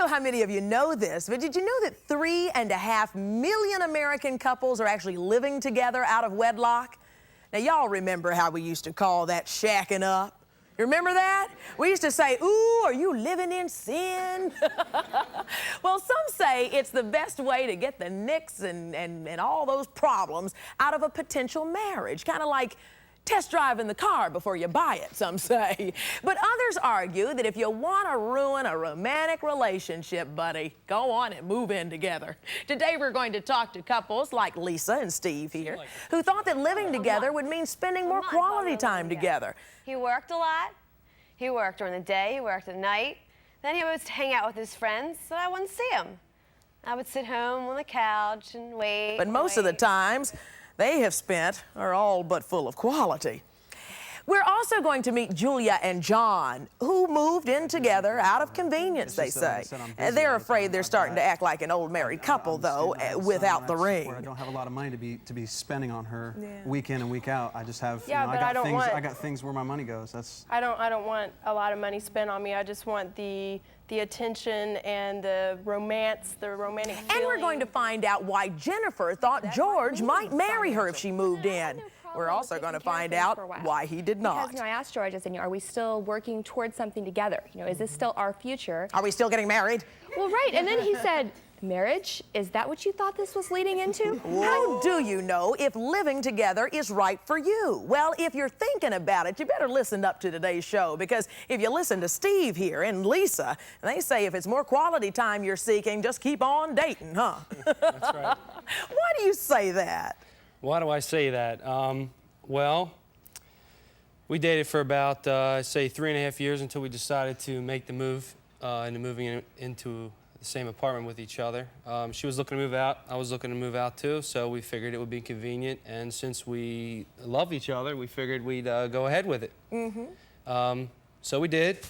know how many of you know this, but did you know that 3.5 million American couples are actually living together out of wedlock? Now, y'all remember how we used to call that shacking up? You remember that? We used to say, ooh, are you living in sin? Well, some say it's the best way to get the nicks and all those problems out of a potential marriage, kind of like test driving the car before you buy it, some say. But others argue that if you want to ruin a romantic relationship, buddy, go on and move in together. Today we're going to talk to couples like Lisa and Steve here, who thought that living together would mean spending more quality time together. He worked a lot. He worked during the day, he worked at night. Then he would hang out with his friends, so I wouldn't see him. I would sit home on the couch and wait. But most of the times they have spent are all but full of quality. We're also going to meet Julia and John, who moved in together out of convenience, they say. They're afraid they're starting to act like an old married couple, though, without the ring. I don't have a lot of money to be spending on her week in and week out. I just have, I got things where my money goes. That's. I don't want a lot of money spent on me. I just want the attention and the romance, the romantic feeling. And we're going to find out why Jennifer thought George might marry her if she moved in. We're also going to find out why he did not. Because, I asked George, I said, are we still working towards something together? Is this still our future? Are we still getting married? Well, right. And then he said, marriage? Is that what you thought this was leading into? How do you know if living together is right for you? Well, if you're thinking about it, you better listen up to today's show, because if you listen to Steve here and Lisa, they say if it's more quality time you're seeking, just keep on dating, huh? That's right. Why do you say that? Why do I say that? Well, we dated for about, say, 3.5 years until we decided to make the move into moving into the same apartment with each other. She was looking to move out. I was looking to move out, too, so we figured it would be convenient. And since we love each other, we figured we'd go ahead with it. So we did.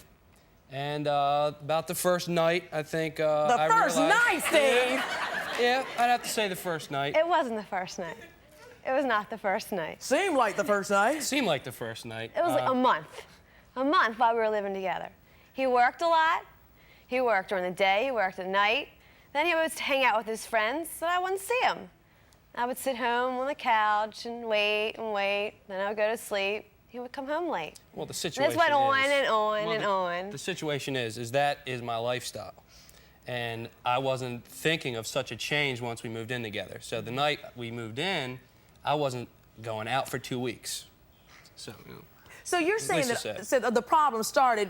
And about the first night, I think The first night, Steve! Yeah, I'd have to say the first night. It wasn't the first night. It was not the first night. Seemed like the first night. Seemed like the first night. It was like a month. A month while we were living together. He worked a lot. He worked during the day, he worked at night. Then he would hang out with his friends, so I wouldn't see him. I would sit home on the couch and wait and wait. Then I would go to sleep. He would come home late. Well, the situation this went on is, and on well, and on. The situation is that is my lifestyle. And I wasn't thinking of such a change once we moved in together. So the night we moved in, I wasn't going out for 2 weeks. So, So you're saying that the problem started,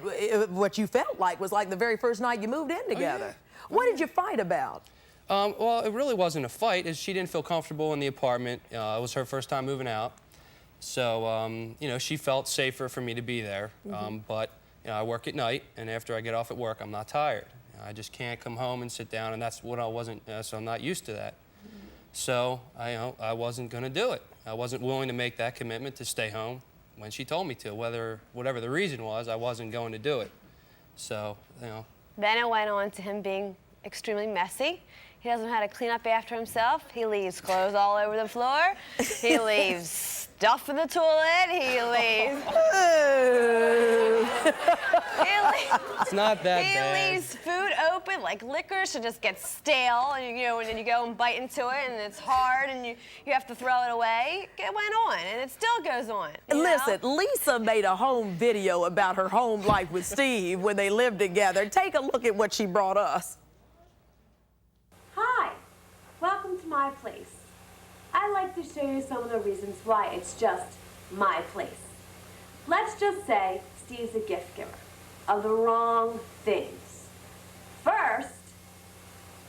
what you felt like was like the very first night you moved in together. What did you fight about? Well, it really wasn't a fight. She didn't feel comfortable in the apartment. It was her first time moving out. So, she felt safer for me to be there. But, I work at night, and after I get off at work, I'm not tired. I just can't come home and sit down, and that's what I wasn't, so I'm not used to that. So, I wasn't going to do it. I wasn't willing to make that commitment to stay home when she told me to. Whatever the reason was, I wasn't going to do it. So, Then it went on to him being extremely messy. He doesn't know how to clean up after himself. He leaves clothes all over the floor. He leaves stuff in the toilet. He leaves... It's not that bad. He leaves food open, like licorice, and just gets stale, and and then you go and bite into it, and it's hard, and you have to throw it away. It went on, and it still goes on. Listen, Lisa made a home video about her home life with Steve when they lived together. Take a look at what she brought us. Hi, welcome to my place. I'd like to show you some of the reasons why it's just my place. Let's just say Steve's a gift giver of the wrong things. First,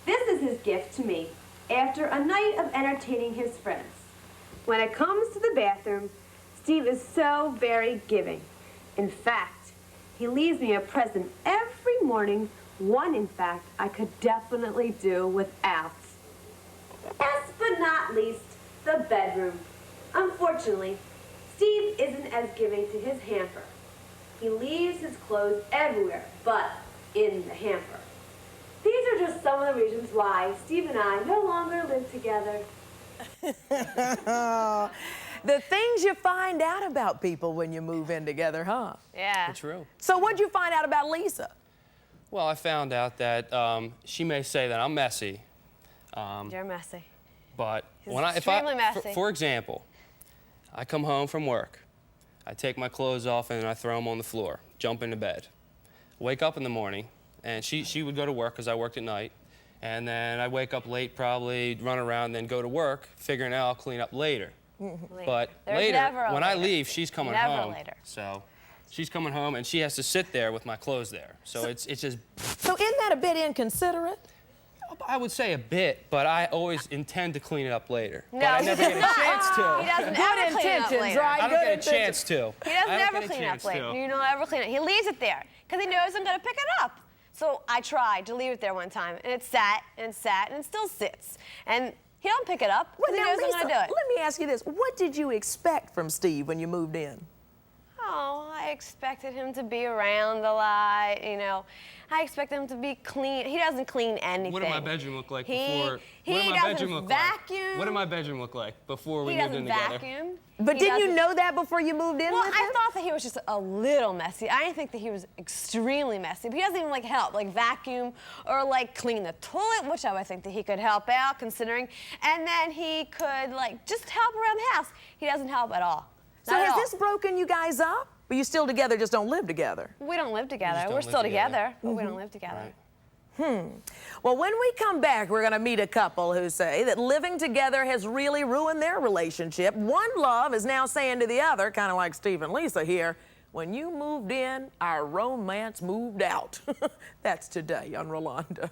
this is his gift to me after a night of entertaining his friends. When it comes to the bathroom, Steve is so very giving. In fact, he leaves me a present every morning, one, in fact, I could definitely do without. Last but not least, the bedroom. Unfortunately, Steve isn't as giving to his hamper. He leaves his clothes everywhere but in the hamper. These are just some of the reasons why Steve and I no longer live together. The things you find out about people when you move in together, huh? Yeah. True. So what'd you find out about Lisa? Well, I found out that she may say that I'm messy, You're messy. but He's when extremely messy. For example, I come home from work, I take my clothes off and I throw them on the floor, jump into bed, wake up in the morning, and she would go to work because I worked at night, and then I wake up late, probably run around, then go to work, figuring out I'll clean up later. But There's later, never a when I later. leave, she's coming Never home. later. So she's coming home and she has to sit there with my clothes there. So it's just, So isn't that a bit inconsiderate? I would say a bit, but I always intend to clean it up later. No, but I he never does get a not. chance He to. doesn't Good ever clean it up intentions, later. right? I don't Good get a intentions. chance to. He doesn't I don't ever get a clean up chance later. to. You don't ever clean it. He leaves it there because he knows I'm going to pick it up. So I tried to leave it there one time, and it sat and sat and it still sits. And he don't pick it up Well, because he now, knows I'm Lisa, going to do it. let me ask you this. What did you expect from Steve when you moved in? Oh, I expected him to be around a lot, you know. I expected him to be clean. He doesn't clean anything. What did my bedroom look like He before? He what did my doesn't bedroom look vacuum. Like? What did my bedroom look like before we He moved in doesn't together? vacuum. But He didn't you doesn't- know that before you moved in Well, with I him? thought that he was just a little messy. I didn't think that he was extremely messy. But he doesn't even like help, like vacuum or like clean the toilet, which I would think that he could help out, considering. And then he could like just help around the house. He doesn't help at all. So Not at has all. this broken you guys up? Are you still together, just don't live together? We don't live together. don't We're live still together. together, but we don't live together. Right. Well, when we come back, we're going to meet a couple who say that living together has really ruined their relationship. One love is now saying to the other, kind of like Steve and Lisa here, when you moved in, our romance moved out. That's today on Rolanda.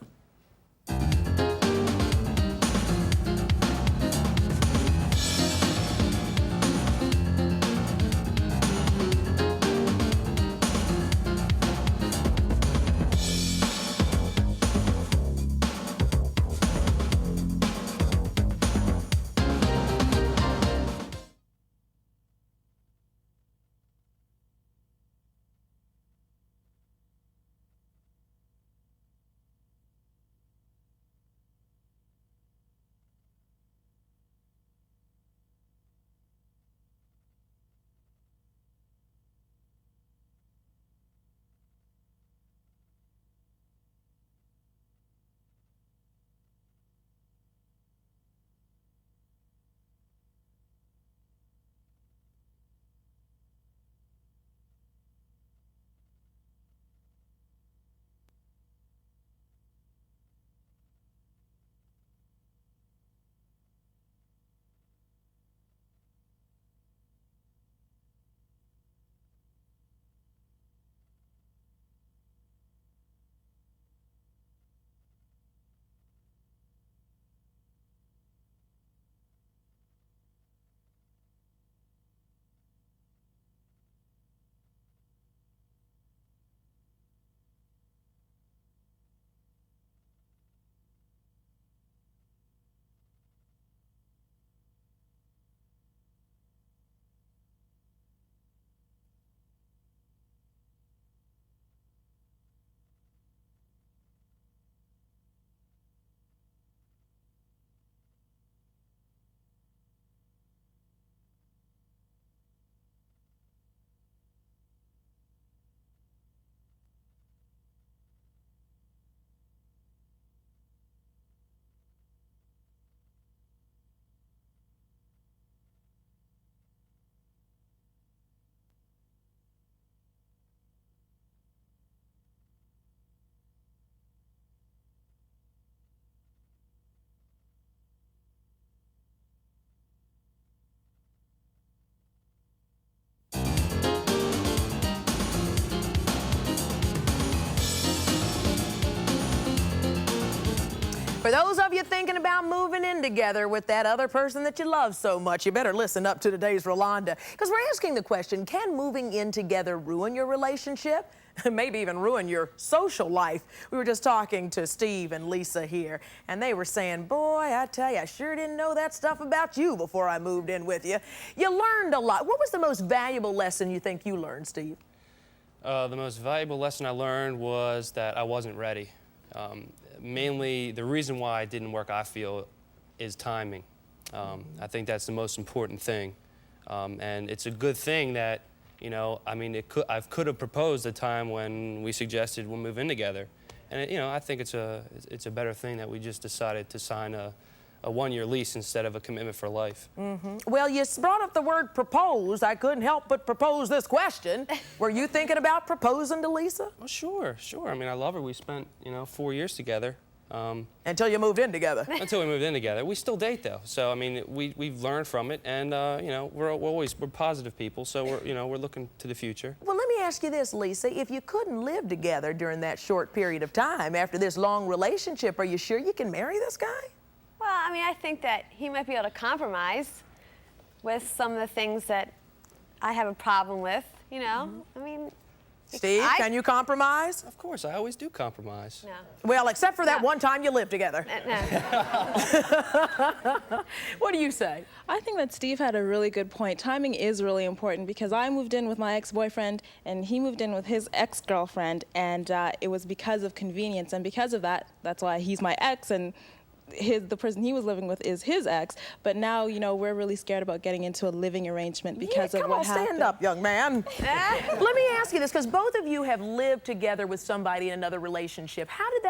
For those of you thinking about moving in together with that other person that you love so much, you better listen up to today's Rolanda. Because we're asking the question, can moving in together ruin your relationship? Maybe even ruin your social life. We were just talking to Steve and Lisa here, and they were saying, boy, I tell you, I sure didn't know that stuff about you before I moved in with you. You learned a lot. What was the most valuable lesson you think you learned, Steve? The most valuable lesson I learned was that I wasn't ready. Mainly, the reason why it didn't work, I feel, is timing. I think that's the most important thing. And it's a good thing that, you know, I mean, I could have proposed a time when we suggested we'll move in together. And you know, I think it's a better thing that we just decided to sign a one-year lease instead of a commitment for life. Well, you brought up the word propose. I couldn't help but propose this question. Were you thinking about proposing to Lisa? Oh, sure. I mean, I love her. We spent, 4 years together. Until you moved in together. Until we moved in together. We still date, though. So, I mean, we've learned from it, and, we're positive people, so we're looking to the future. Well, let me ask you this, Lisa. If you couldn't live together during that short period of time after this long relationship, are you sure you can marry this guy? Well, I mean, I think that he might be able to compromise with some of the things that I have a problem with, I mean... Steve, can you compromise? Of course, I always do compromise. No. Well, except for that No. one time you lived together. No. What do you say? I think that Steve had a really good point. Timing is really important because I moved in with my ex-boyfriend and he moved in with his ex-girlfriend, and it was because of convenience, and because of that, that's why he's my ex, and the person he was living with is his ex. But now, we're really scared about getting into a living arrangement because of what happened. Stand up, young man. Let me ask you this, because both of you have lived together with somebody in another relationship. How does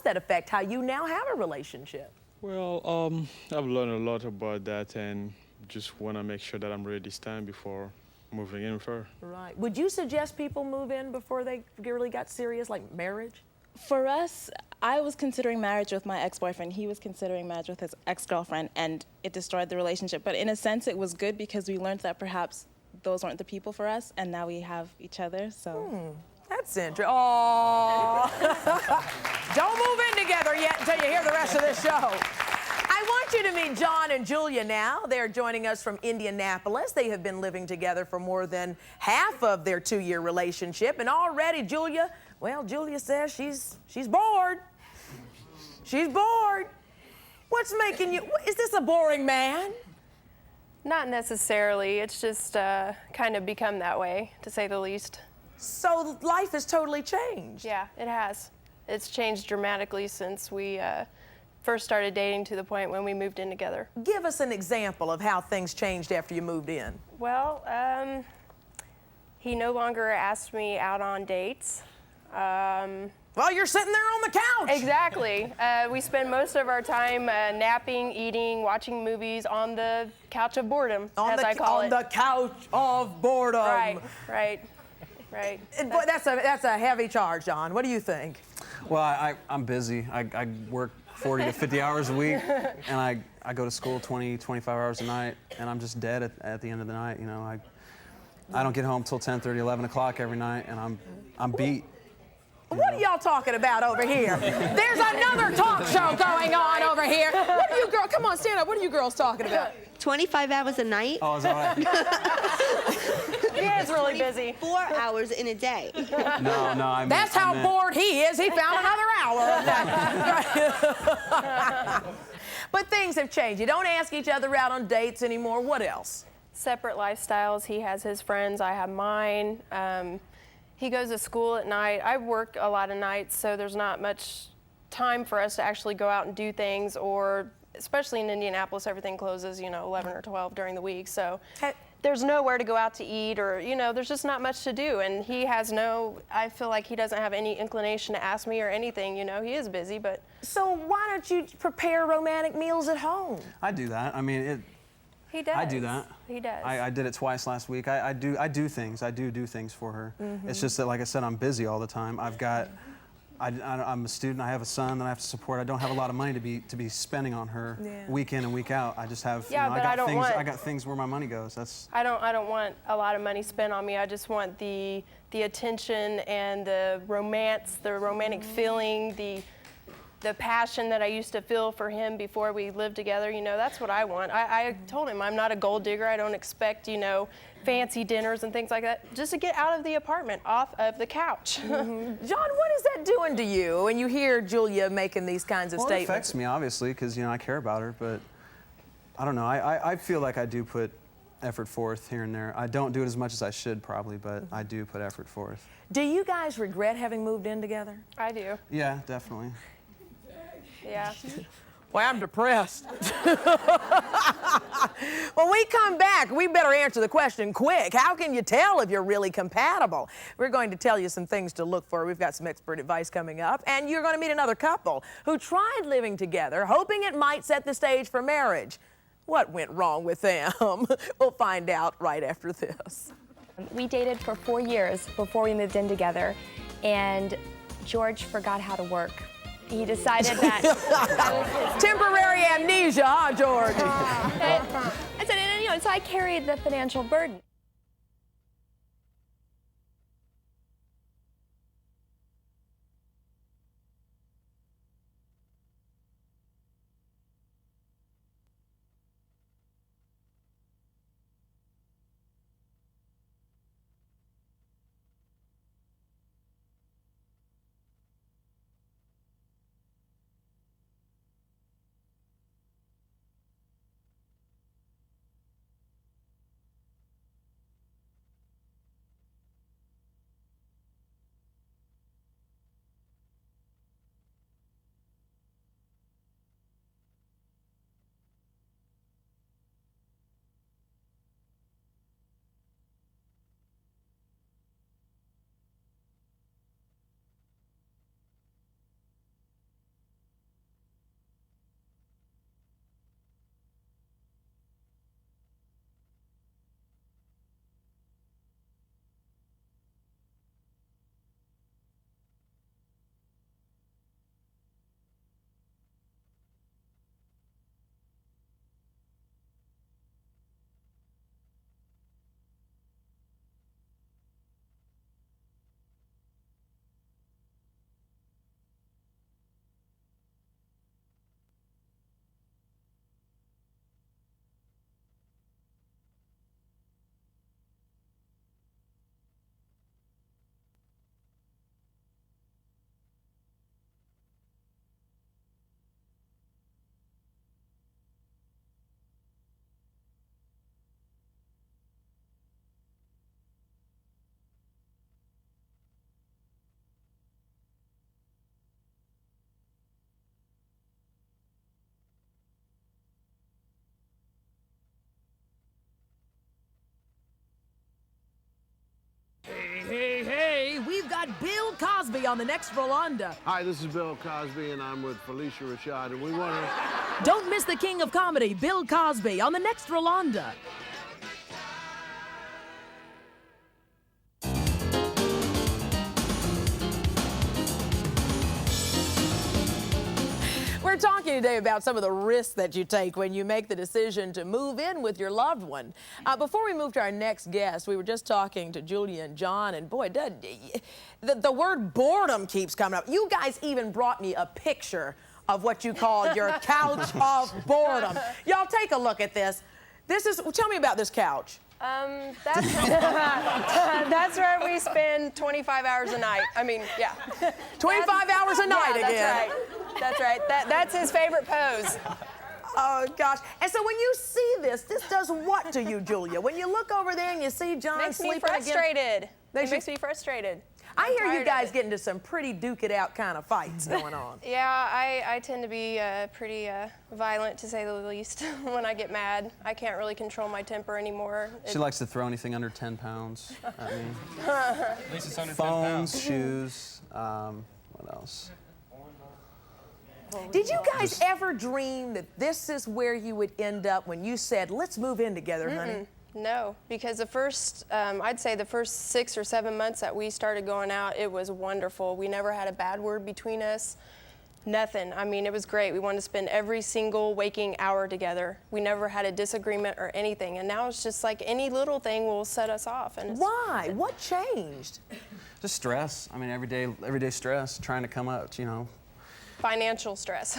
that affect how you now have a relationship? Well, I've learned a lot about that, and just want to make sure that I'm ready this time before moving in with her. Right. Would you suggest people move in before they really got serious, like marriage? For us, I was considering marriage with my ex-boyfriend. He was considering marriage with his ex-girlfriend, and it destroyed the relationship. But in a sense, it was good because we learned that perhaps those weren't the people for us, and now we have each other, so... That's interesting. Oh. Don't move in together yet until you hear the rest of this show. I want you to meet John and Julia now. They're joining us from Indianapolis. They have been living together for more than half of their 2-year relationship, and already Julia says she's bored. She's bored. What's making you, is this a boring man? Not necessarily. It's just kind of become that way, to say the least. So life has totally changed. Yeah, it has. It's changed dramatically since we first started dating to the point when we moved in together. Give us an example of how things changed after you moved in. Well, he no longer asked me out on dates. Well, you're sitting there on the couch. Exactly. We spend most of our time napping, eating, watching movies on the couch of boredom, as I call it. On the couch of boredom. Right. Boy, that's a heavy charge, John. What do you think? Well, I'm busy. I work 40 to 50 hours a week, and I go to school 20, 25 hours a night, and I'm just dead at the end of the night. I don't get home till 10:30, 11 o'clock every night, and I'm beat. What are y'all talking about over here? There's another talk show going on over here. What are you girls? Come on, stand up. What are you girls talking about? 25 hours a night? Oh, is that right? Yeah, it's really busy. 4 hours in a day. No, I mean... That's how bored he is. He found another hour of that. But things have changed. You don't ask each other out on dates anymore. What else? Separate lifestyles. He has his friends. I have mine. He goes to school at night. I work a lot of nights, so there's not much time for us to actually go out and do things, or especially in Indianapolis, everything closes, 11 or 12 during the week. So there's nowhere to go out to eat, or, there's just not much to do. And he has I feel like he doesn't have any inclination to ask me or anything. He is busy, but. So why don't you prepare romantic meals at home? I do that. I mean, He does. I do that. He does. I did it twice last week. I do things. I do things for her. It's just that, like I said, I'm busy all the time. I'm a student. I have a son that I have to support. I don't have a lot of money to be spending on her week in and week out. I just have. Yeah, but I got things where my money goes. I don't want a lot of money spent on me. I just want the attention and the romance, the romantic feeling, the passion that I used to feel for him before we lived together. That's what I want. I told him I'm not a gold digger. I don't expect, fancy dinners and things like that. Just to get out of the apartment, off of the couch. John, what is that doing to you when you hear Julia making these kinds of statements? It affects me, obviously, because, I care about her, but I don't know. I feel like I do put effort forth here and there. I don't do it as much as I should, probably, but I do put effort forth. Do you guys regret having moved in together? I do. Yeah, definitely. Yeah. Boy, I'm depressed. When we come back, we better answer the question quick. How can you tell if you're really compatible? We're going to tell you some things to look for. We've got some expert advice coming up. And you're going to meet another couple who tried living together, hoping it might set the stage for marriage. What went wrong with them? We'll find out right after this. We dated for 4 years before we moved in together, and George forgot how to work. He decided that that was his Temporary amnesia, huh, George? I said, and you know, so I carried the financial burden. Hey, we've got Bill Cosby on the next Rolanda. Hi, this is Bill Cosby, and I'm with Felicia Rashad, and we want to... Don't miss the king of comedy, Bill Cosby, on the next Rolanda. We're talking today about some of the risks that you take when you make the decision to move in with your loved one. Before we move to our next guest, we were just talking to Julia and John, and boy, the word boredom keeps coming up. You guys even brought me a picture of what you called your couch of boredom. Y'all take a look at this. Tell me about this couch. That's where we spend 25 hours a night. I mean, yeah. 25 hours a night yeah, again. That's right. That's his favorite pose. Oh, gosh. And so when you see this does what to you, Julia? When you look over there and you see John sleeping again? Makes me frustrated. It makes me frustrated. I hear you guys get into some pretty duke-it-out kind of fights going on. Yeah, I tend to be pretty violent, to say the least, when I get mad. I can't really control my temper anymore. She likes to throw anything under 10 pounds at me. At least it's under 10 Phones, pounds. shoes, what else? Did you guys ever dream that this is where you would end up when you said, let's move in together, honey? No, because the first, I'd say the first 6 or 7 months that we started going out, it was wonderful. We never had a bad word between us. Nothing. I mean, it was great. We wanted to spend every single waking hour together. We never had a disagreement or anything. And now it's just like any little thing will set us off. And Why? What changed? Just stress. I mean, everyday stress, trying to come up, you know. Financial stress.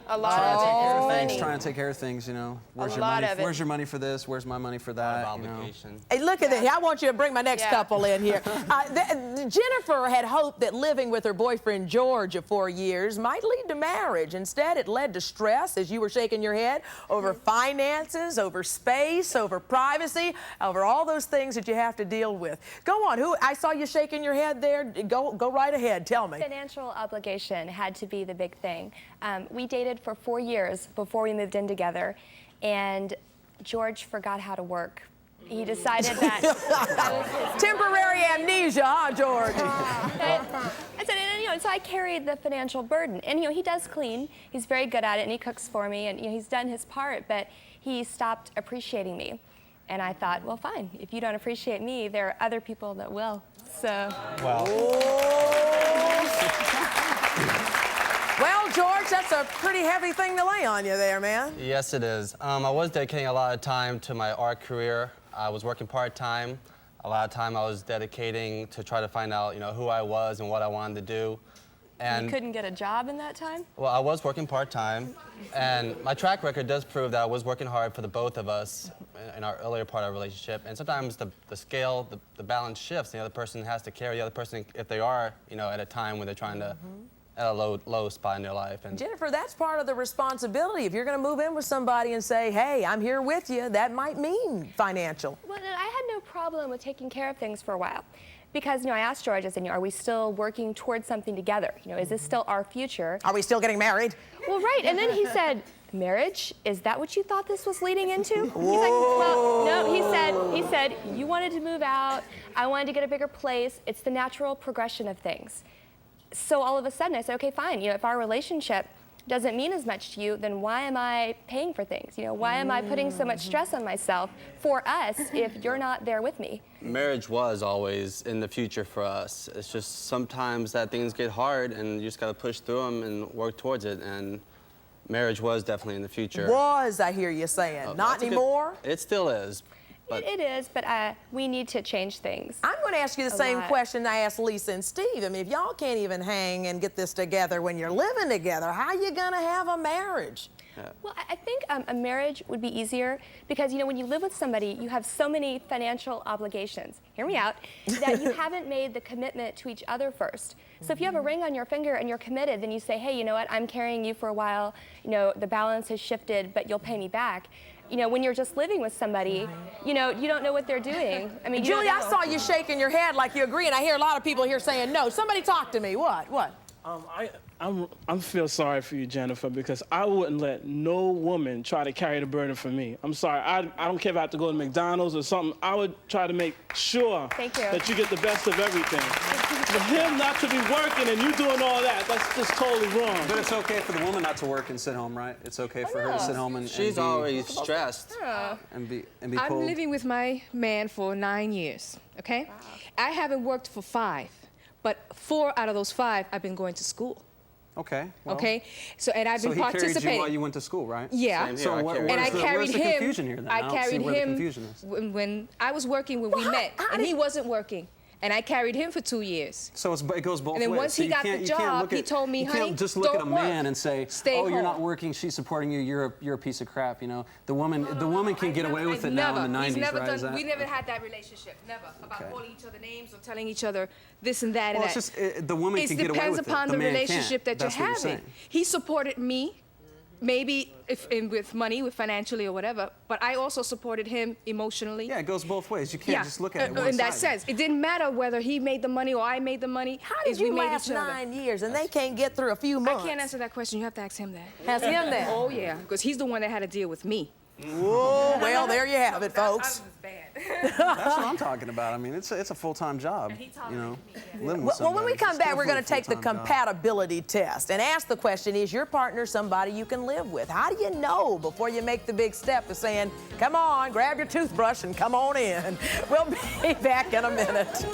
A lot of it is money. Trying to take care of things, you know. Where's your money for this? Where's my money for that? Obligation. Hey, look at this. I want you to bring my next couple in here. Jennifer had hoped that living with her boyfriend George of 4 years might lead to marriage. Instead, it led to stress as you were shaking your head over finances, over space, over privacy, over all those things that you have to deal with. Go on. I saw you shaking your head there. Go right ahead. Tell me. Financial obligation had to be the big thing. We dated for 4 years before we moved in together, and George forgot how to work. He decided that Temporary amnesia, huh, George? I said, and, you know, so I carried the financial burden. And, you know, he does clean. He's very good at it, and he cooks for me, and, you know, he's done his part, but he stopped appreciating me. And I thought, well, fine. If you don't appreciate me, there are other people that will. So. Wow. Well, George, that's a pretty heavy thing to lay on you there, man. Yes, it is. I was dedicating a lot of time to my art career. I was working part-time. A lot of time I was dedicating to try to find out, you know, who I was and what I wanted to do. And you couldn't get a job in that time? Well, I was working part-time, and my track record does prove that I was working hard for the both of us in our earlier part of our relationship. And sometimes the scale, the balance shifts. The other person has to carry the other person if they are, you know, at a time when they're trying to at a low spot in their life. And Jennifer, that's part of the responsibility. If you're going to move in with somebody and say, hey, I'm here with you, that might mean financial. Well, I had no problem with taking care of things for a while. Because, you know, I asked George, I said, you know, are we still working towards something together? You know, is this still our future? Are we still getting married? Well, right. And then he said, marriage? Is that what you thought this was leading into? He's like, well, no, he said, you wanted to move out. I wanted to get a bigger place. It's the natural progression of things. So all of a sudden I said, okay, fine. You know, if our relationship doesn't mean as much to you, then why am I paying for things? You know, why am I putting so much stress on myself for us if you're not there with me? marriage was always in the future for us. It's just sometimes that things get hard and you just got to push through them and work towards it. And marriage was definitely in the future. Was, I hear you saying. Not anymore? It still is. But It is, but we need to change things. I'm going to ask you the same question I asked Lisa and Steve. I mean, if y'all can't even hang and get this together when you're living together, how are you going to have a marriage? Well, I think a marriage would be easier because, you know, when you live with somebody, you have so many financial obligations, hear me out, that you haven't made the commitment to each other first. So if you have a ring on your finger and you're committed, then you say, hey, you know what, I'm carrying you for a while, you know, the balance has shifted, but you'll pay me back. You know, when you're just living with somebody, you know, you don't know what they're doing. I mean, Julie, I saw you shaking your head like you agree, and I hear a lot of people here saying no. Somebody talk to me. What? I feel sorry for you, Jennifer, because I wouldn't let no woman try to carry the burden for me. I'm sorry. I don't care if I have to go to McDonald's or something. I would try to make sure that you get the best of everything. For him not to be working and you doing all that, that's just totally wrong. But it's okay for the woman not to work and sit home, right? It's okay for her to sit home and she's be, already stressed. And be I'm pulled. living with my man for 9 years, okay? Wow. I haven't worked for 5, but 4 out of those 5 I've been going to school. Okay. Well, okay. So and I've been participating. So he carried you while you went to school, right? Yeah. So I carried where's the confusion here then? I carried him is. when I was working when we met, and he wasn't working. And I carried him for 2 years. So it goes both ways. And then once he got the job, he told me, honey, you can't just look at a man and say, oh, you're not working, she's supporting you, you're a piece of crap, you know. The woman can get away with it now in the 90s, right? We never had that relationship, never, about calling each other names or telling each other this and that and that. It's just, the woman can get away with it. It depends upon the relationship that you're having. He supported me. Maybe with money, with financially or whatever, but I also supported him emotionally. Yeah, it goes both ways. You can't just look at it in that sense. It didn't matter whether he made the money or I made the money. How did you last 9 years and they can't get through a few months? I can't answer that question. You have to ask him that. Ask him that. Oh, yeah, because he's the one that had to deal with me. Whoa, well, there you have it, folks. That's what I'm talking about. I mean, it's a full-time job, you know, living with somebody. Well, when we come back, we're going to take the compatibility test and ask the question, is your partner somebody you can live with? How do you know before you make the big step of saying, come on, grab your toothbrush and come on in? We'll be back in a minute.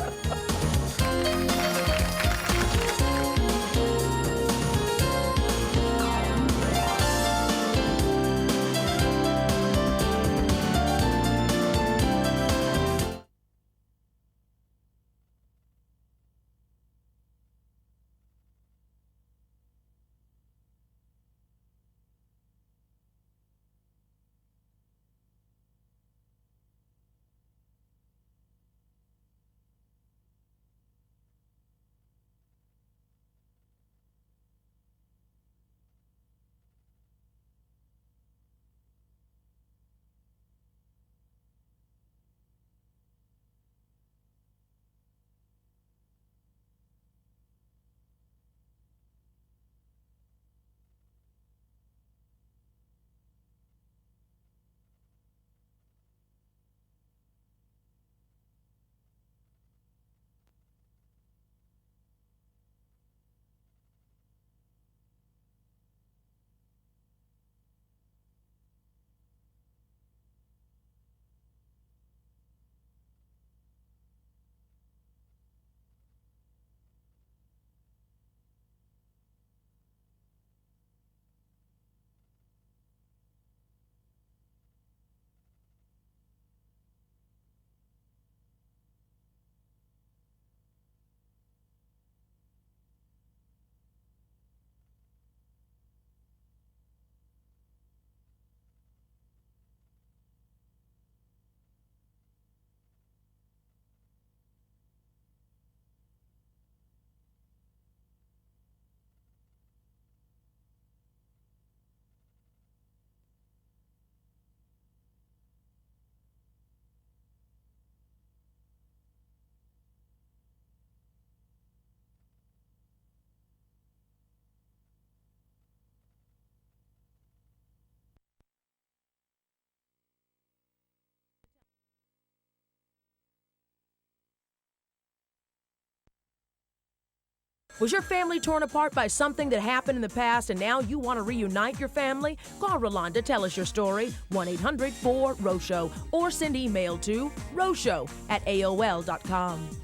Was your family torn apart by something that happened in the past and now you want to reunite your family? Call Rolanda, tell us your story, 1-800-4-ROSHO, or send email to rosho@aol.com.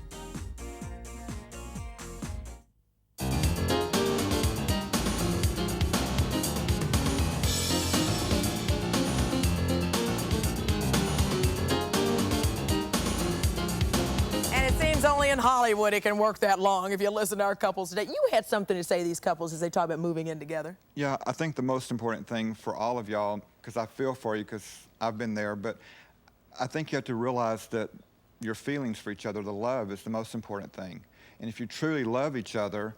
Only in Hollywood it can work that long if you listen to our couples today. You had something to say to these couples as they talk about moving in together. Yeah, I think the most important thing for all of y'all, because I feel for you because I've been there, but I think you have to realize that your feelings for each other, the love, is the most important thing. And if you truly love each other,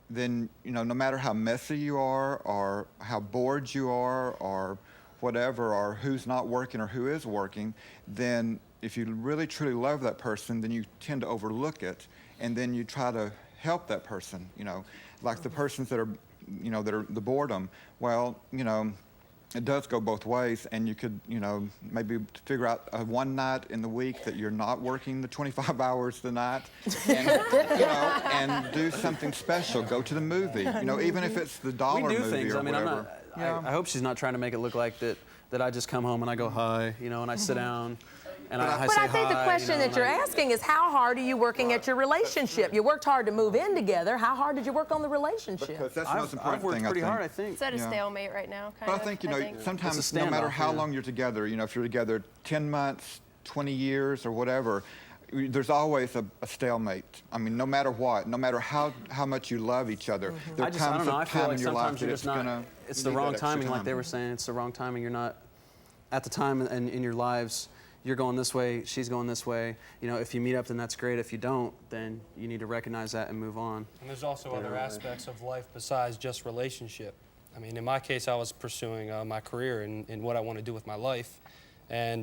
then, you know, no matter how messy you are or how bored you are or whatever, or who's not working or who is working, then if you really truly love that person, then you tend to overlook it, and then you try to help that person, you know, like the persons that are, you know, that are the boredom. Well, you know, it does go both ways, and you could, you know, maybe figure out one night in the week that you're not working the 25 hours the night, and, you know, and do something special. Go to the movie, you know, even if it's the dollar we do movie things. or I mean, whatever. I hope she's not trying to make it look like that I just come home and I go hi, you know, and I sit down. And I But say I think the hi, question you know, that you're and asking is, how hard are you working at your relationship? You worked hard to move in together. How hard did you work on the relationship? Because that's the most important I've worked thing, pretty I think. hard, I think. It's at a Yeah. stalemate right now, kind But of. I think, you know, sometimes It's a no matter standoff, how yeah. long you're together, you know, if you're together 10 months, 20 years, or whatever, there's always a stalemate. I mean, no matter what, no matter how much you love each other, there I don't comes know. a I feel time like in your life sometimes that you're it's just not. gonna. It's you the need wrong that extra timing, like time. they were saying. It's the wrong timing. You're not at the time in your lives. You're going this way. She's going this way. You know, if you meet up, then that's great. If you don't, then you need to recognize that and move on. And there's also other aspects of life besides just relationship. I mean, in my case, I was pursuing my career and what I want to do with my life, and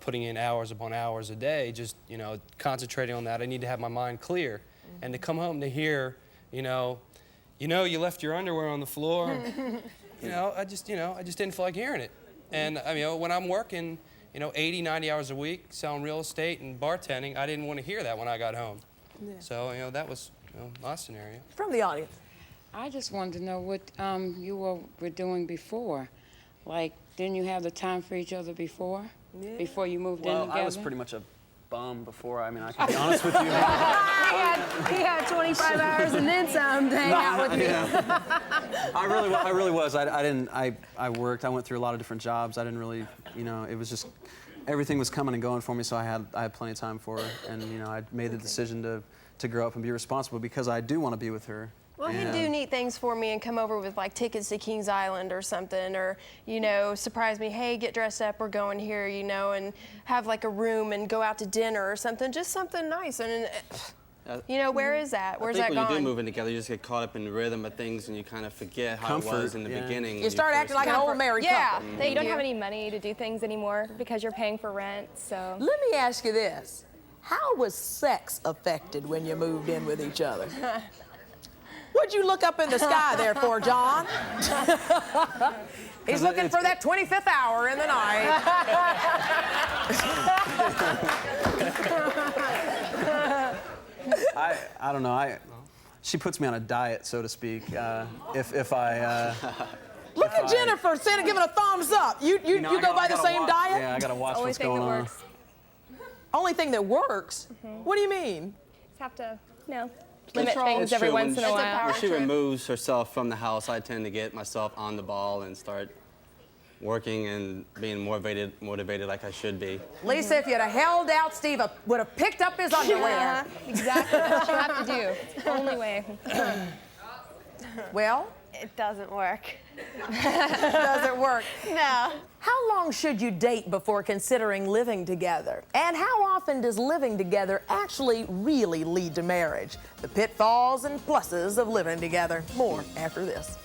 putting in hours upon hours a day, just, you know, concentrating on that. I need to have my mind clear. And to come home to hear, you left your underwear on the floor. I just didn't feel like hearing it. And I mean, when I'm working, 80, 90 hours a week selling real estate and bartending, I didn't want to hear that when I got home. Yeah. So, that was my scenario. From the audience. I just wanted to know what you were doing before. Like, didn't you have the time for each other before? Yeah. Before you moved in Well, together? I was pretty much a bum before. I mean, I can be honest with you. he had 25 hours and then some to hang out with me. I really was. I worked. I went through a lot of different jobs. I didn't really, it was just everything was coming and going for me. So I had plenty of time for her, and I made the decision to grow up and be responsible because I do want to be with her. Well, he'd do neat things for me and come over with like tickets to Kings Island or something, or surprise me. Hey, get dressed up. We're going here, and have like a room and go out to dinner or something. Just something nice. And where is that? Where's that when gone? you do move in together, you just get caught up in the rhythm of things, and you kind of forget how Comfort, it was in the beginning. You when start acting like an old married couple. Yeah, you don't have any money to do things anymore because you're paying for rent. So Let me ask you this: how was sex affected when you moved in with each other? What'd you look up in the sky there for, John? He's looking for that 25th hour in the night. I don't know. She puts me on a diet, so to speak. If I. Look at Jennifer giving a thumbs up. You go by the same diet? Yeah, I gotta watch what's going on. Only thing that works? What do you mean? Just have to, limit things every once in a while. When she removes herself from the house, I tend to get myself on the ball and start working and being motivated like I should be. Lisa, if you'd have held out, Steve would have picked up his underwear. Yeah, exactly what you have to do. It's the only way. Well? It doesn't work. Doesn't work. No. How long should you date before considering living together? And how often does living together actually really lead to marriage? The pitfalls and pluses of living together. More after this.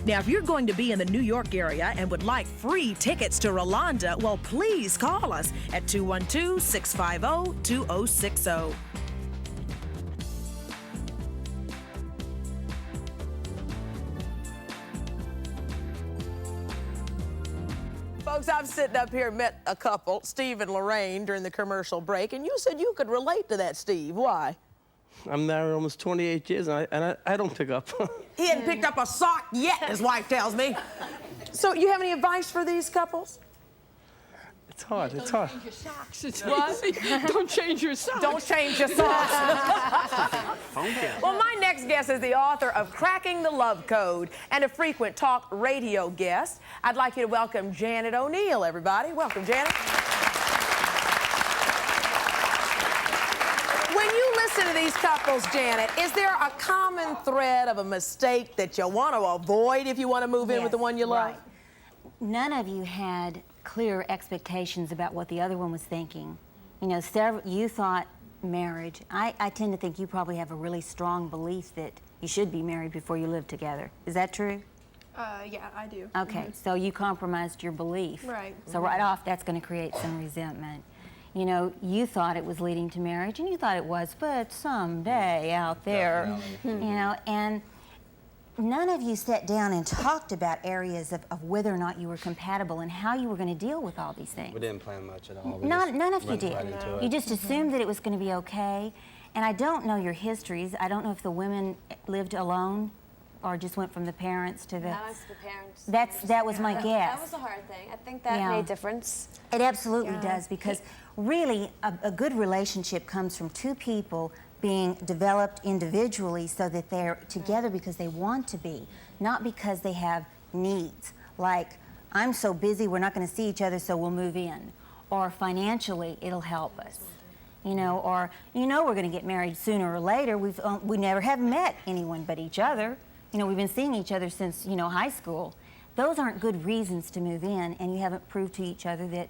Now, if you're going to be in the New York area and would like free tickets to Rolanda, well, please call us at 212-650-2060. Folks, I'm sitting up here, met a couple, Steve and Lorraine, during the commercial break, and you said you could relate to that, Steve. Why? I'm married almost 28 years, and I don't pick up. He hadn't picked up a sock yet, his wife tells me. So you have any advice for these couples? It's hard, it's hard. Your socks. What? Don't change your socks. Don't change your socks. Well, my next guest is the author of Cracking the Love Code and a frequent talk radio guest. I'd like you to welcome Janet O'Neill, everybody. Welcome, Janet. When you listen to these couples, Janet, is there a common thread of a mistake that you want to avoid if you want to move in with the one you love? Right. None of you had clear expectations about what the other one was thinking. You know, you thought marriage. I tend to think you probably have a really strong belief that you should be married before you live together. Is that true? Yeah, I do. Okay, so you compromised your belief. Right. So right off, that's going to create some resentment. You know, you thought it was leading to marriage, and you thought it was, but someday out there, you know, and none of you sat down and talked about areas of whether or not you were compatible and how you were going to deal with all these things. We didn't plan much at all. None of you did. You just assumed that it was going to be okay. And I don't know your histories. I don't know if the women lived alone or just went from the parents to the... That was the parents. That was my guess. That was a hard thing. I think that made a difference. It absolutely does, because really a good relationship comes from two people being developed individually so that they're together because they want to be, not because they have needs. Like, I'm so busy, we're not going to see each other, so we'll move in. Or financially, it'll help us. You know, or, you know, we're going to get married sooner or later. We never have met anyone but each other. You know, we've been seeing each other since, you know, high school. Those aren't good reasons to move in, and you haven't proved to each other that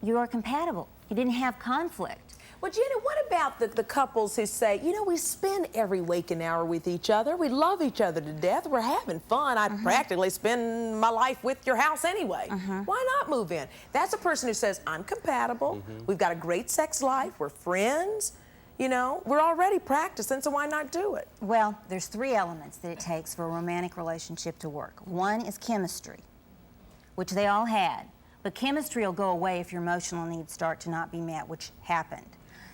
you are compatible. You didn't have conflict. Well, Jenna, what about the couples who say, you know, we spend every waking hour with each other. We love each other to death. We're having fun. I'd practically spend my life with your house anyway. Why not move in? That's a person who says, I'm compatible. We've got a great sex life. We're friends. You know, we're already practicing, so why not do it? Well, there's three elements that it takes for a romantic relationship to work. One is chemistry, which they all had. But chemistry will go away if your emotional needs start to not be met, which happened.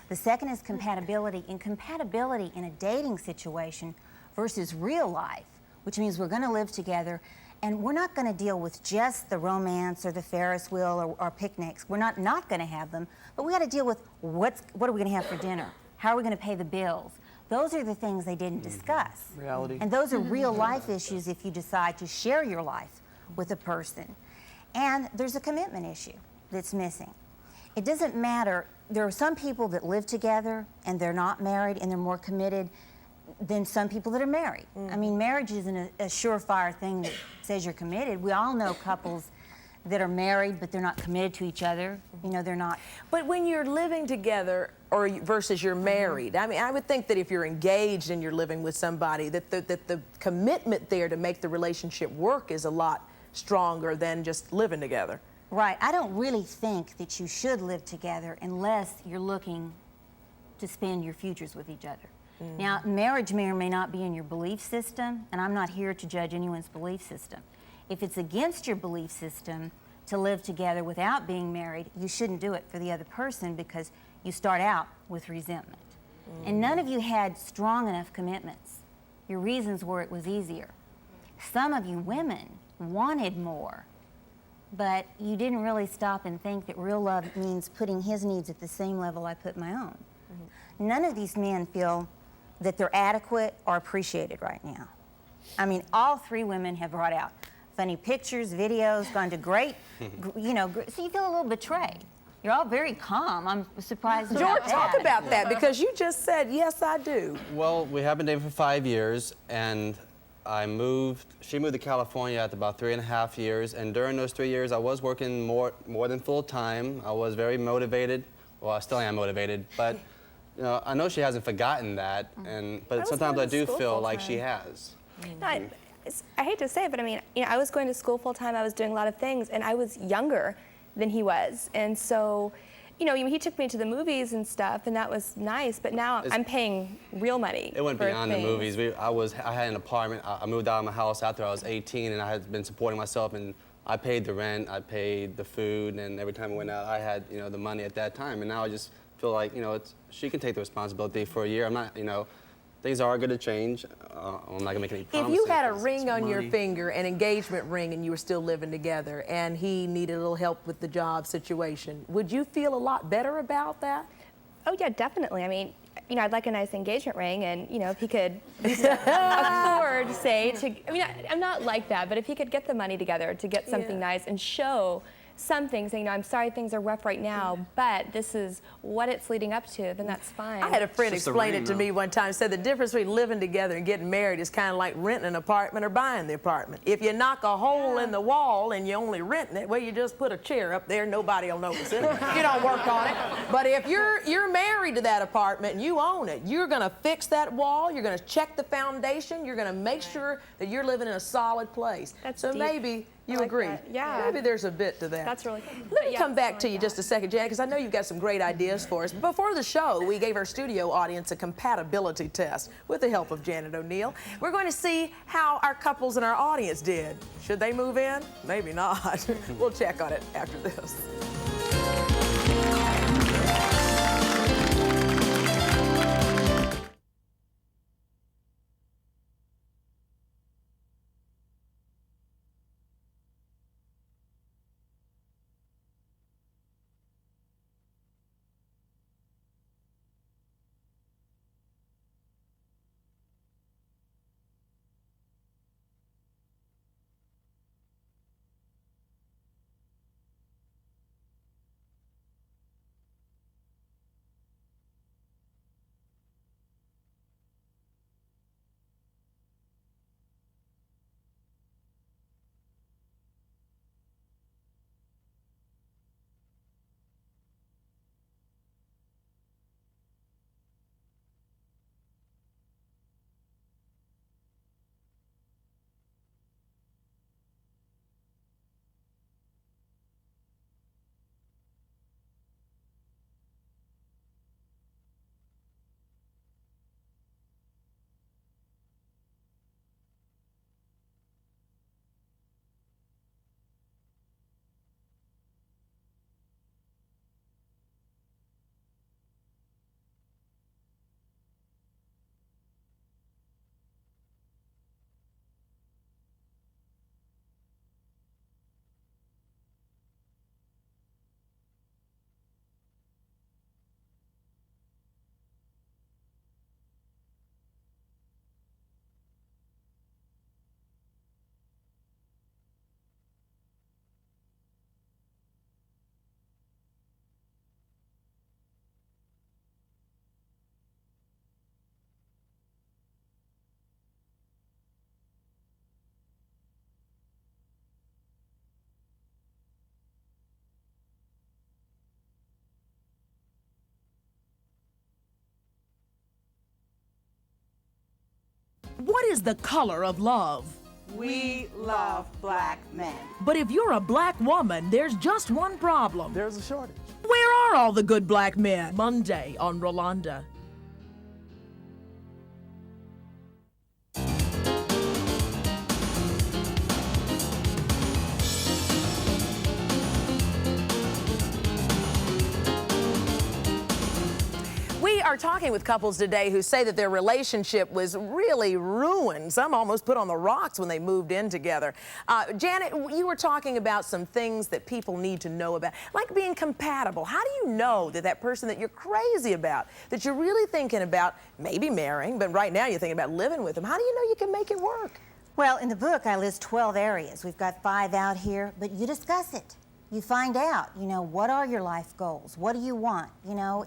The second is compatibility, and compatibility in a dating situation versus real life, which means we're going to live together, and we're not going to deal with just the romance or the Ferris wheel or picnics. We're not going to have them, but we got to deal with what are we going to have for dinner? How are we going to pay the bills? Those are the things they didn't discuss. Reality. And those are real life issues if you decide to share your life with a person. And there's a commitment issue that's missing. It doesn't matter. There are some people that live together and they're not married and they're more committed than some people that are married. I mean, marriage isn't a surefire thing that says you're committed. We all know couples that are married but they're not committed to each other. You know, they're not. But when you're living together or versus you're married, I mean, I would think that if you're engaged and you're living with somebody, that the commitment there to make the relationship work is a lot stronger than just living together. Right. I don't really think that you should live together unless you're looking to spend your futures with each other. Now, marriage may or may not be in your belief system, and I'm not here to judge anyone's belief system. If it's against your belief system to live together without being married, you shouldn't do it for the other person because you start out with resentment. And none of you had strong enough commitments. Your reasons were it was easier. Some of you women wanted more, but you didn't really stop and think that real love means putting his needs at the same level I put my own. None of these men feel that they're adequate or appreciated right now. I mean, all three women have brought out funny pictures, videos, gone to great, you know, so you feel a little betrayed. You're all very calm. I'm surprised about George, that. talk about that, because you just said, yes, I do. Well, we have been dating for 5 years, and she moved to California after about 3.5 years, and during those 3 years, I was working more than full time. I was very motivated. Well, I still am motivated, but you know, I know she hasn't forgotten that, but sometimes I do feel like she has. I hate to say it, but I mean, I was going to school full time. I was doing a lot of things, and I was younger than he was, and so. He took me to the movies and stuff, and that was nice. But now I'm paying real money. It went for beyond things. the movies. I had an apartment. I moved out of my house after I was 18, and I had been supporting myself. And I paid the rent, I paid the food, and every time I went out, I had the money at that time. And now I just feel like she can take the responsibility for a year. I'm not things are going to change. I'm not going to make any promises. If you had a ring on your finger, an engagement ring, and you were still living together, and he needed a little help with the job situation, would you feel a lot better about that? Oh, yeah, definitely. I mean, I'd like a nice engagement ring, and, if he could afford, say, I'm not like that, but if he could get the money together to get something nice and show something, saying, I'm sorry things are rough right now, but this is what it's leading up to, then that's fine. I had a friend explain it to me one time, said the difference between living together and getting married is kind of like renting an apartment or buying the apartment. If you knock a hole in the wall and you're only renting it, well, you just put a chair up there, nobody will notice it. You don't work on it. But if you're married to that apartment and you own it, you're going to fix that wall, you're going to check the foundation, you're going to make sure that you're living in a solid place. That's so deep. Maybe you like agree. that. Yeah. Maybe there's a bit to that. That's really good. Let me come back to you just a second, Janet, because I know you've got some great ideas for us. Before the show, we gave our studio audience a compatibility test with the help of Janet O'Neill. We're going to see how our couples in our audience did. Should they move in? Maybe not. We'll check on it after this. What is the color of love? We love black men. But if you're a black woman, there's just one problem. There's a shortage. Where are all the good black men? Monday on Rolanda. We are talking with couples today who say that their relationship was really ruined. Some almost put on the rocks when they moved in together. Janet, you were talking about some things that people need to know about, like being compatible. How do you know that that person that you're crazy about, that you're really thinking about maybe marrying, but right now you're thinking about living with them, how do you know you can make it work? Well, in the book, I list 12 areas. We've got 5 out here, but you discuss it. You find out, what are your life goals? What do you want?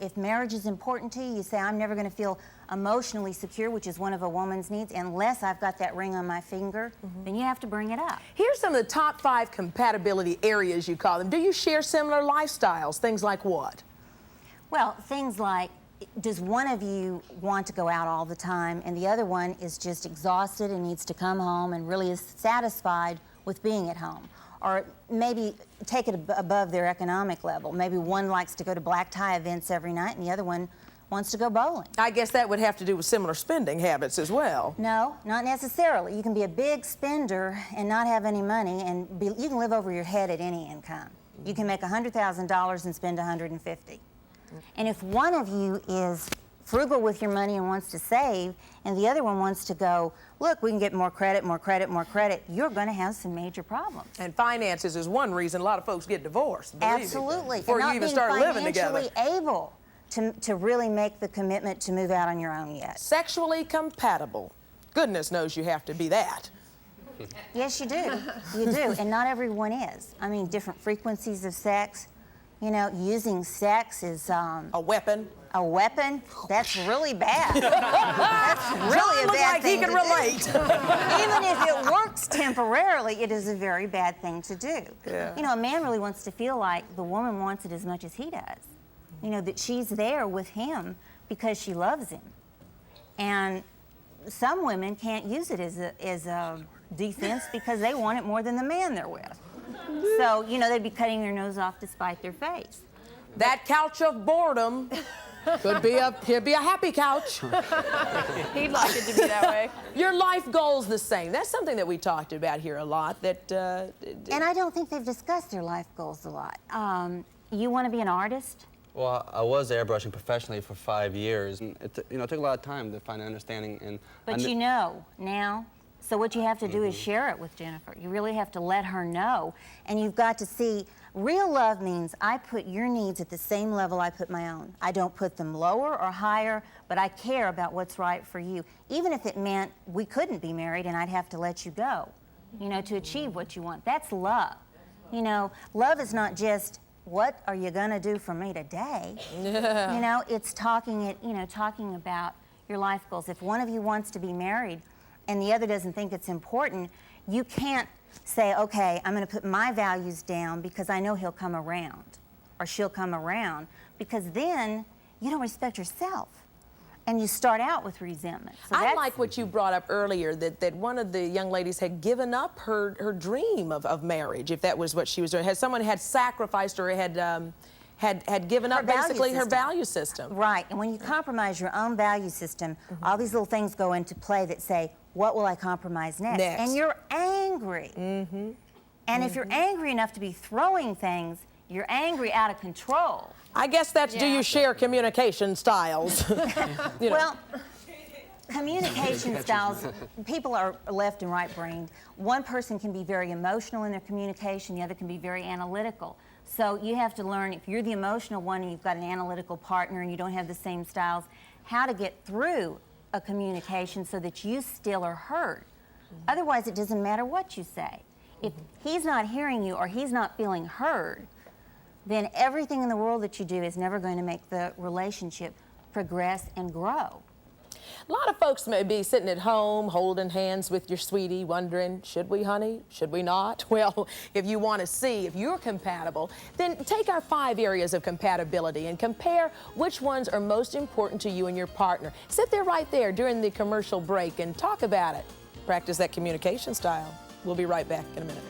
If marriage is important to you, you say, I'm never going to feel emotionally secure, which is one of a woman's needs, unless I've got that ring on my finger, then you have to bring it up. Here's some of the top 5 compatibility areas, you call them. Do you share similar lifestyles? Things like what? Well, things like, does one of you want to go out all the time and the other one is just exhausted and needs to come home and really is satisfied with being at home? Or maybe take it above their economic level. Maybe one likes to go to black tie events every night and the other one wants to go bowling. I guess that would have to do with similar spending habits as well. No, not necessarily. You can be a big spender and not have any money, and you can live over your head at any income. You can make $100,000 and spend $150,000. And if one of you is frugal with your money and wants to save, and the other one wants to go, look, we can get more credit, more credit, more credit, you're going to have some major problems. And finances is one reason a lot of folks get divorced. Absolutely. Before you even start living together. Not being financially able to really make the commitment to move out on your own yet. Sexually compatible. Goodness knows you have to be that. Yes, you do. You do. And not everyone is. I mean, different frequencies of sex. You know, using sex is... a weapon. A weapon? That's really bad. That's really John a bad like thing he can to relate. do. Even if it works temporarily, it is a very bad thing to do. Yeah. You know, a man really wants to feel like the woman wants it as much as he does. You know, that she's there with him because she loves him. And some women can't use it as a defense because they want it more than the man they're with. So, you know, they'd be cutting their nose off to spite their face. That couch of boredom could be a happy couch. He'd like it to be that way. Your life goal's the same. That's something that we talked about here a lot. And I don't think they've discussed their life goals a lot. You want to be an artist? Well, I was airbrushing professionally for 5 years. And it took a lot of time to find an understanding. And but you know now. So what you have to do is share it with Jennifer. You really have to let her know. And you've got to see, real love means I put your needs at the same level I put my own. I don't put them lower or higher, but I care about what's right for you. Even if it meant we couldn't be married and I'd have to let you go, you know, to achieve what you want. That's love. You know, love is not just, what are you gonna do for me today? Yeah. You know, it's talking about your life goals. If one of you wants to be married and the other doesn't think it's important, you can't say, okay, I'm gonna put my values down because I know he'll come around or she'll come around, because then you don't respect yourself and you start out with resentment. So I like what you brought up earlier, that one of the young ladies had given up her dream of marriage, if that was what she was doing. Had someone had sacrificed or had given up basically her value system. Right, and when you compromise your own value system, all these little things go into play that say, what will I compromise next? And you're angry. And if you're angry enough to be throwing things, you're angry out of control. I guess that's, do you share communication styles? You know. Well, communication styles, people are left and right-brained. One person can be very emotional in their communication, the other can be very analytical. So you have to learn, if you're the emotional one and you've got an analytical partner and you don't have the same styles, how to get through a communication so that you still are heard. Otherwise, it doesn't matter what you say. If he's not hearing you or he's not feeling heard, then everything in the world that you do is never going to make the relationship progress and grow. A lot of folks may be sitting at home holding hands with your sweetie wondering, should we, honey? Should we not? Well, if you want to see if you're compatible, then take our 5 areas of compatibility and compare which ones are most important to you and your partner. Sit there right there during the commercial break and talk about it. Practice that communication style. We'll be right back in a minute.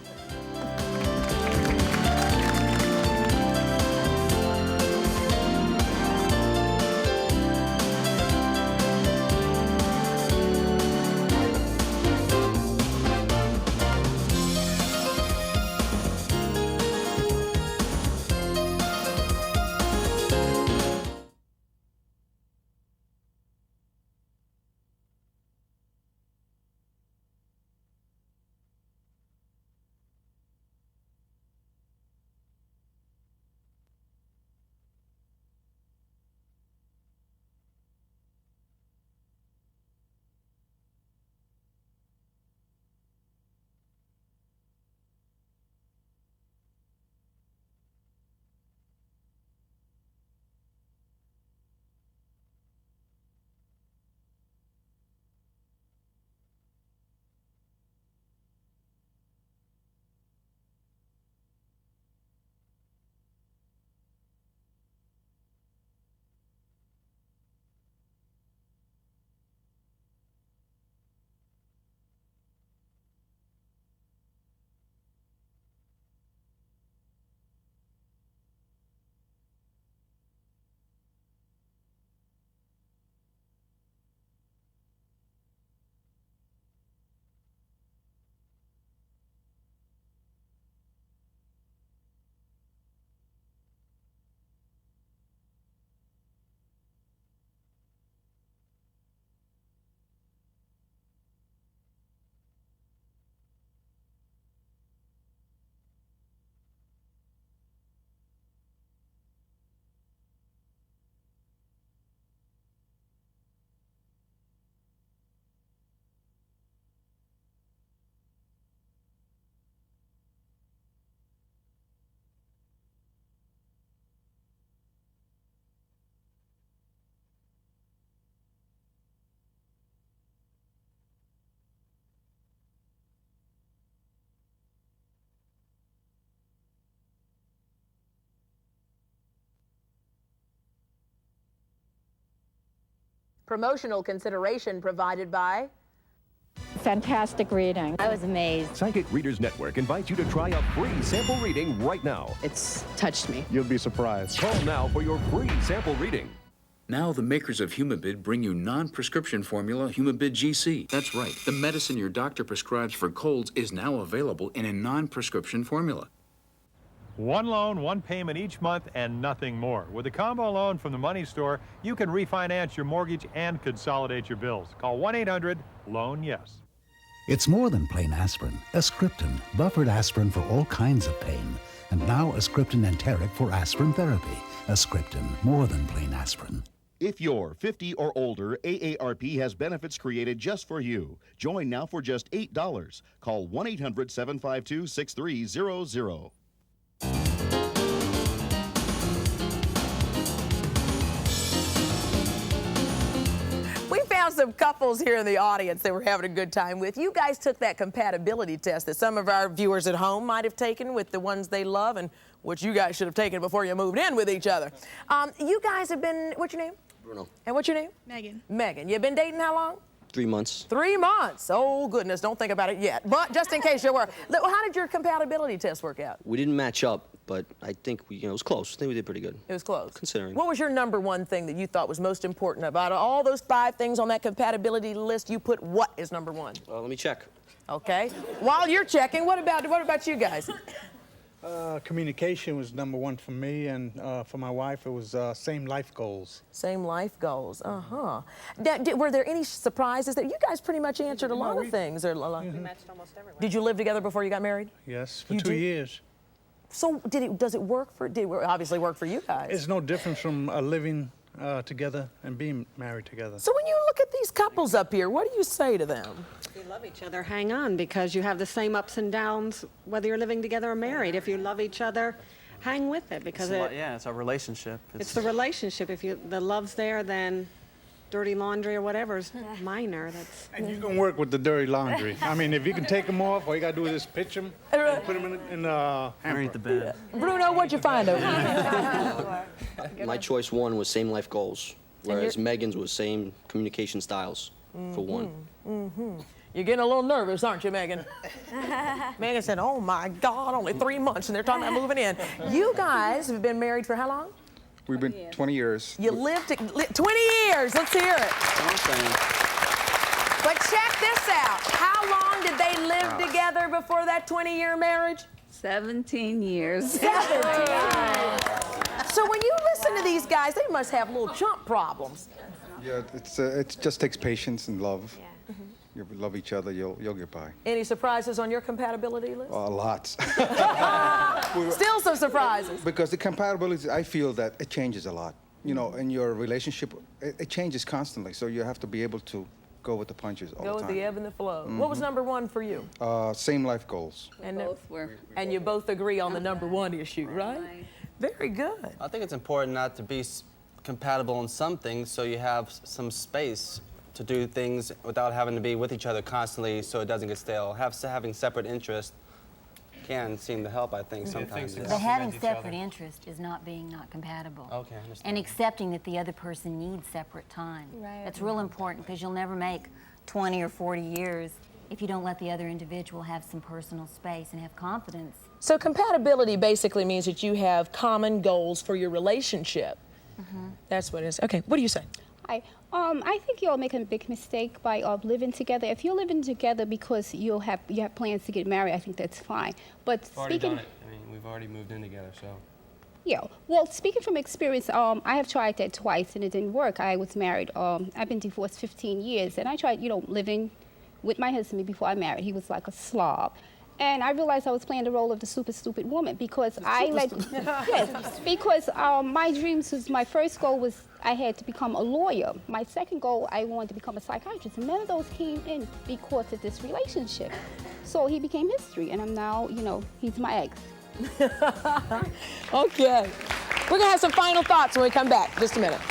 Promotional consideration provided by... Fantastic reading. I was amazed. Psychic Readers Network invites you to try a free sample reading right now. It's touched me. You'll be surprised. Call now for your free sample reading. Now the makers of Humabid bring you non-prescription formula Humabid GC. That's right. The medicine your doctor prescribes for colds is now available in a non-prescription formula. One loan, one payment each month, and nothing more. With a combo loan from the Money Store, you can refinance your mortgage and consolidate your bills. Call 1-800-LOAN-YES. It's more than plain aspirin. Ascriptin, buffered aspirin for all kinds of pain. And now Ascriptin Enteric for aspirin therapy. Ascriptin, more than plain aspirin. If you're 50 or older, AARP has benefits created just for you. Join now for just $8. Call 1-800-752-6300. We found some couples here in the audience that we're having a good time with. You guys took that compatibility test that some of our viewers at home might have taken with the ones they love, and which you guys should have taken before you moved in with each other. You guys have been, what's your name? Bruno. And what's your name? Megan. Megan. You've been dating how long? 3 months. 3 months. Oh, goodness. Don't think about it yet. But just in case you were. How did your compatibility test work out? We didn't match up, but I think it was close. I think we did pretty good. It was close. Considering. What was your number one thing that you thought was most important about all those 5 things on that compatibility list? You put what is number one? Let me check. Okay. While you're checking, what about you guys? Communication was number one for me, and for my wife, it was same life goals. Same life goals. Uh-huh. Were there any surprises that you guys pretty much answered a lot of things? Or, We matched almost everywhere. Did you live together before you got married? Yes, for You 2 did? years. So does it work for? Did it obviously work for you guys? It's no different from living together and being married together. So when you look at these couples up here, what do you say to them? If you love each other, hang on, because you have the same ups and downs whether you're living together or married. If you love each other, hang with it, because it's a relationship. it's the relationship. If the love's there, then dirty laundry or whatever is minor. And you can work with the dirty laundry. I mean, if you can take them off, all you gotta do is just pitch them and put them in the hamper. Underneath the bed. Bruno, what'd you find over here? My choice one was same life goals, whereas Megan's was same communication styles for one. Mm-hmm. You're getting a little nervous, aren't you, Megan? Megan said, oh my God, only 3 months and they're talking about moving in. You guys have been married for how long? We've been 20 years. You lived 20 years. Let's hear it. But check this out. How long did they live together before that 20-year marriage? 17 years. 17 years. So when you listen to these guys, they must have little chump problems. Yeah, it just takes patience and love. Yeah. You love each other, you'll get by. Any surprises on your compatibility list? Lots. Still some surprises. Because the compatibility, I feel that it changes a lot. You know, in your relationship, it changes constantly. So you have to be able to go with the punches all the time. Go with the ebb and the flow. What was number one for you? Same life goals. And you both agree on the number one issue, right? Very good. I think it's important not to be compatible in some things, so you have some space to do things without having to be with each other constantly, so it doesn't get stale. Having separate interests can seem to help, I think, sometimes. But having separate interest is not being not compatible. Okay, I understand. And accepting that the other person needs separate time. Right. That's real important, because you'll never make 20 or 40 years if you don't let the other individual have some personal space and have confidence. So compatibility basically means that you have common goals for your relationship. That's what it is. Okay, what do you say? I think you're making a big mistake by living together. If you're living together because you have plans to get married, I think that's fine. But We've already done it. I mean, we've already moved in together, so. Yeah. Well, speaking from experience, I have tried that twice and it didn't work. I was married. I've been divorced 15 years, and I tried, living with my husband before I married. He was like a slob. And I realized I was playing the role of the super stupid woman because because my dreams was, my first goal was I had to become a lawyer. My second goal, I wanted to become a psychiatrist. And none of those came in because of this relationship. So he became history, and I'm now, he's my ex. Okay. We're gonna have some final thoughts when we come back. Just a minute.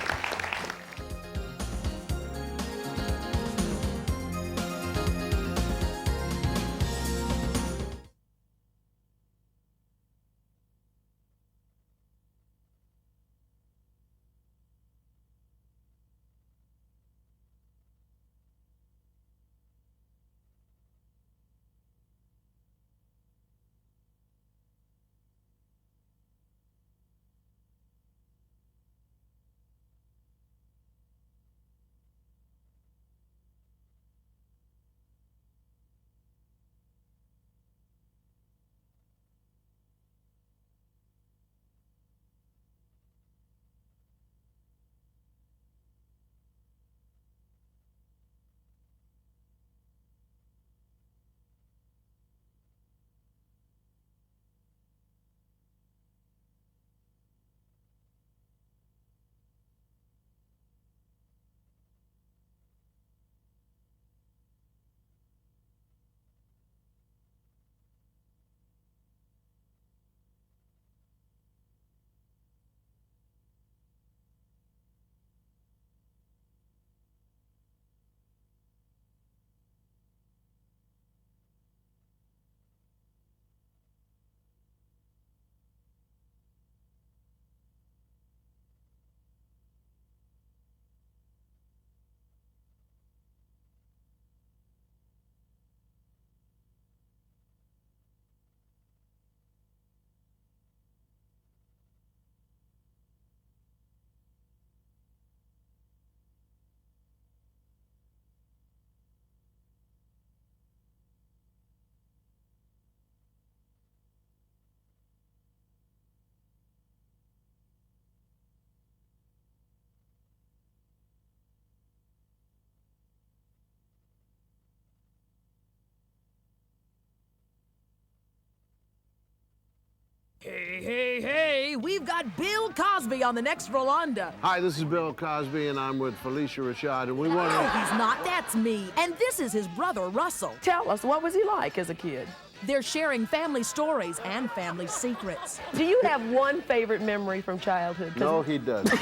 Hey, we've got Bill Cosby on the next Rolanda. Hi, this is Bill Cosby, and I'm with Felicia Rashad, and we want No, to... he's not. That's me. And this is his brother, Russell. Tell us, what was he like as a kid? They're sharing family stories and family secrets. Do you have one favorite memory from childhood? No, he doesn't.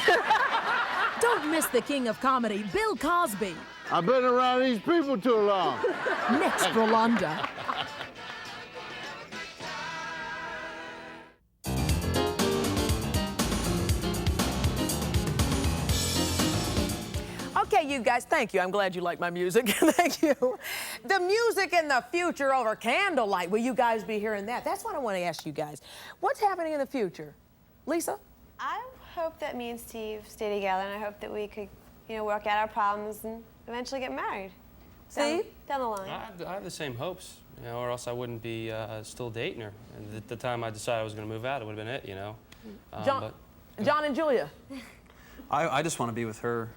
Don't miss the king of comedy, Bill Cosby. I've been around these people too long. Next Rolanda. Okay, you guys, thank you. I'm glad you like my music. Thank you. The music in the future over candlelight. Will you guys be hearing that? That's what I want to ask you guys. What's happening in the future? Lisa? I hope that me and Steve stay together, and I hope that we could, work out our problems and eventually get married. Steve? Down the line. I have the same hopes, or else I wouldn't be still dating her. And at the time I decided I was going to move out, it would have been it, John and Julia? I just want to be with her.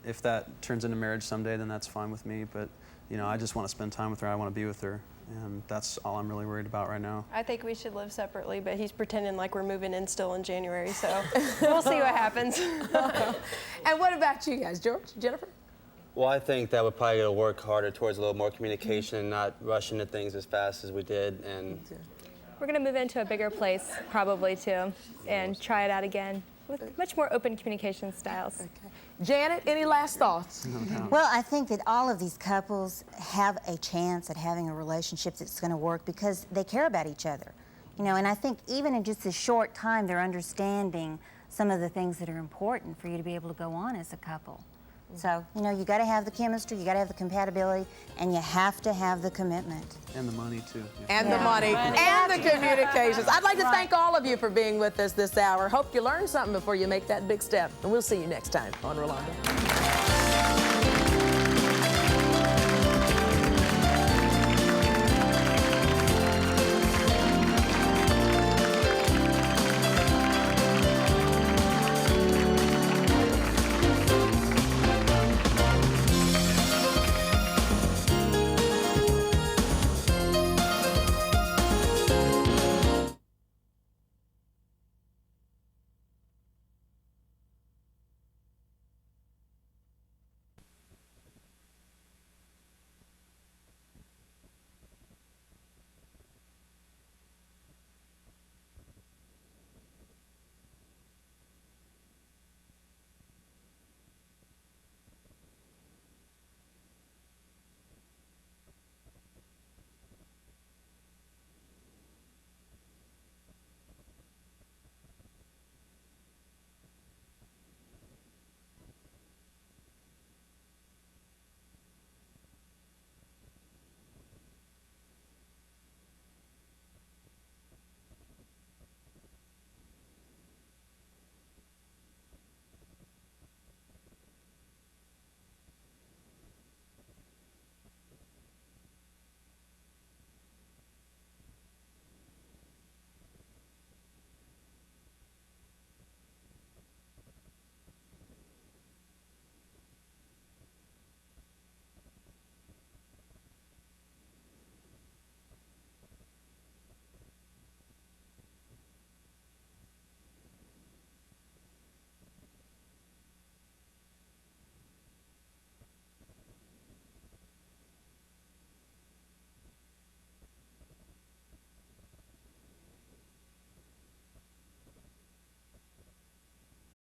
If that turns into marriage someday, then that's fine with me. But, I just want to spend time with her. I want to be with her. And that's all I'm really worried about right now. I think we should live separately, but he's pretending like we're moving in still in January, so we'll see what happens. And what about you guys? George, Jennifer? Well, I think that we're probably going to work harder towards a little more communication and not rush into things as fast as we did. And we're going to move into a bigger place, probably, too, and try it out again with much more open communication styles. Okay. Janet, any last thoughts? Well, I think that all of these couples have a chance at having a relationship that's going to work because they care about each other. And I think even in just a short time, they're understanding some of the things that are important for you to be able to go on as a couple. So, you got to have the chemistry, you got to have the compatibility, and you have to have the commitment. And the money, too. And the money. And the communications. I'd like to thank all of you for being with us this hour. Hope you learned something before you make that big step. And we'll see you next time on Rolanda.